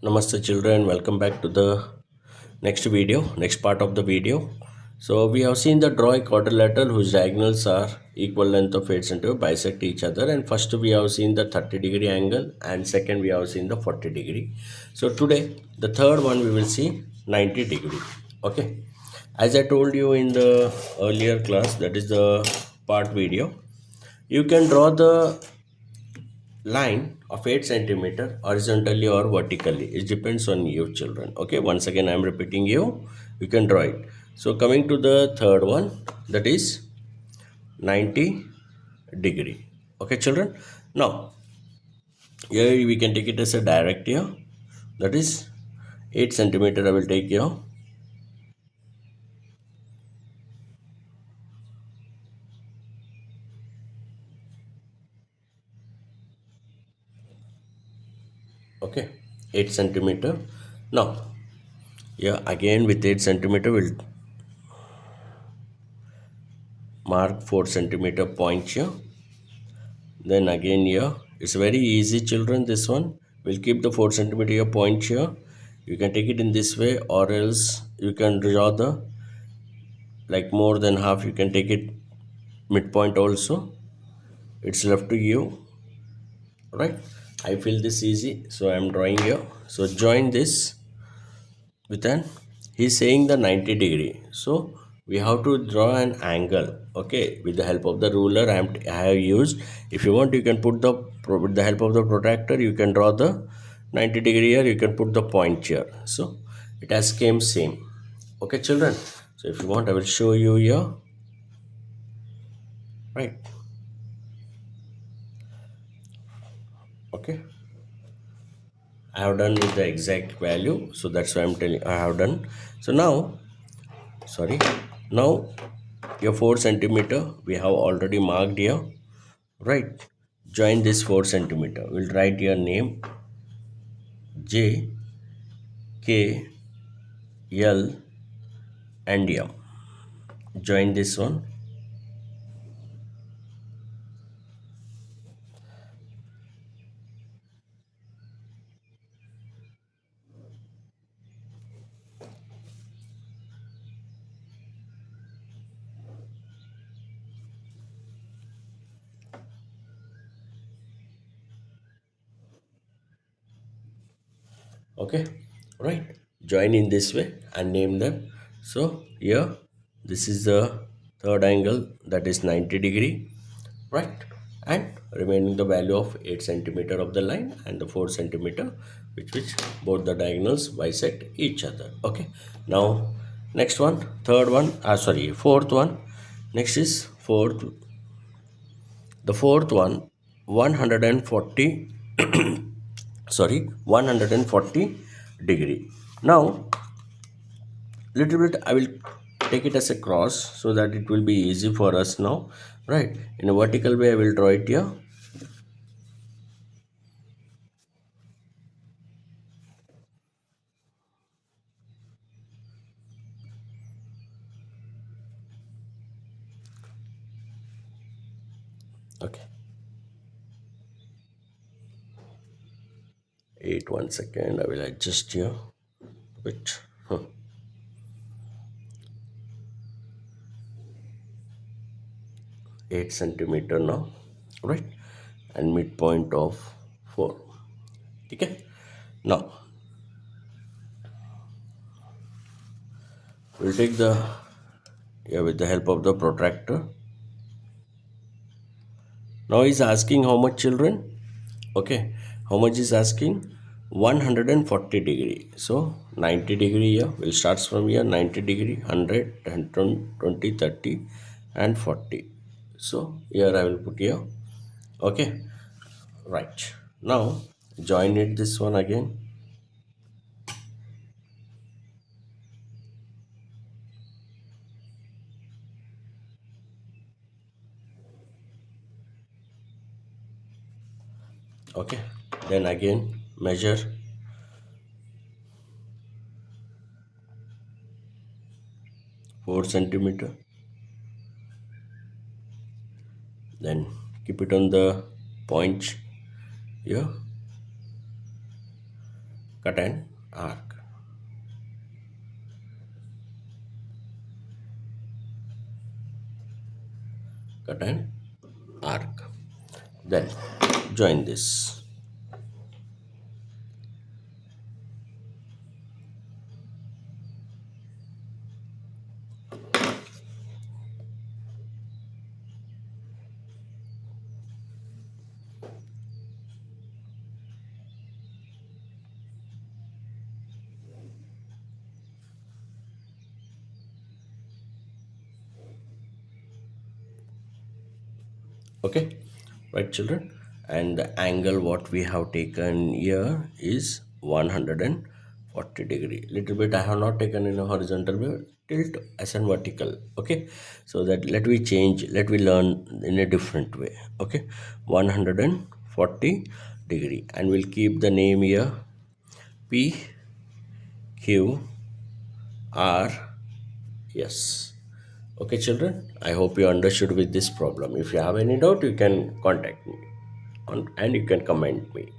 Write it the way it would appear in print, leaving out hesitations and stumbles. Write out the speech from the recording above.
Namaste children, welcome back to the next part of the video. So we have seen the draw a quadrilateral whose diagonals are equal length of 8 centimeter bisect each other, and first we have seen the 30-degree angle and second we have seen the 40-degree. So today the third one we will see 90-degree. Okay. As I told you in the earlier class, that is the part video, you can draw the line of 8 centimeter horizontally or vertically. It depends on you children. Okay, once again I am repeating you can draw it. So coming to the third one, that is 90-degree. Okay children, now here we can take it as a direct here, that is 8 centimeter I will take here. Okay, 8 centimeter. Now here again with 8 centimeter we'll mark 4 centimeter point here. Then again here, it's very easy children, this one. We'll keep the 4 centimeter here point here. You can take it in this way, or else you can draw the, like more than half, you can take it midpoint also. It's left to you, right? I feel this easy, so I'm drawing here. So join this with an, he's saying the 90-degree, so we have to draw an angle. Okay, with the help of the ruler I have used. If you want, you can put the, with the help of the protractor, you can draw the 90-degree here, you can put the point here, so it has came same. Okay children, so if you want I will show you here, right? Okay, I have done with the exact value, so that's why I'm telling I have done. So now, sorry, now your 4 centimeter we have already marked here, right? Join this 4 centimeter, we'll write your name J K L and M. Join this one. Okay, right? Join in this way and name them. So here, this is the third angle, that is 90-degree, right? And remaining the value of 8 centimeter of the line and the 4 centimeter which both the diagonals bisect each other. Okay, now next one, third one, fourth one. Next is fourth, the fourth one, 140 sorry, 140 degree. Now little bit I will take it as a cross so that it will be easy for us now, right? In a vertical way I will draw it here. Okay, 1 second, I will adjust here a bit. 8 centimeter now, right? And midpoint of 4. Okay, now we'll take the, yeah, with the help of the protractor. Now he's asking how much children. Okay, how much is asking? 140 degree. So 90 degree here, we'll start from here. 90 degree, 100 and 20, 30 and 40. So here I will put here. Okay, right. Now join it this one again. Okay, then again measure 4 centimeter, then keep it on the point here. cut an arc, cut an arc. Then join this. Okay, right children, and the angle what we have taken here is 140 degree. Little bit I have not taken in a horizontal way, tilt as an vertical. Okay, so that let we learn in a different way. Okay, 140 degree, and we'll keep the name here P Q R S. Okay, children, I hope you understood with this problem. If you have any doubt, you can contact me and you can comment me.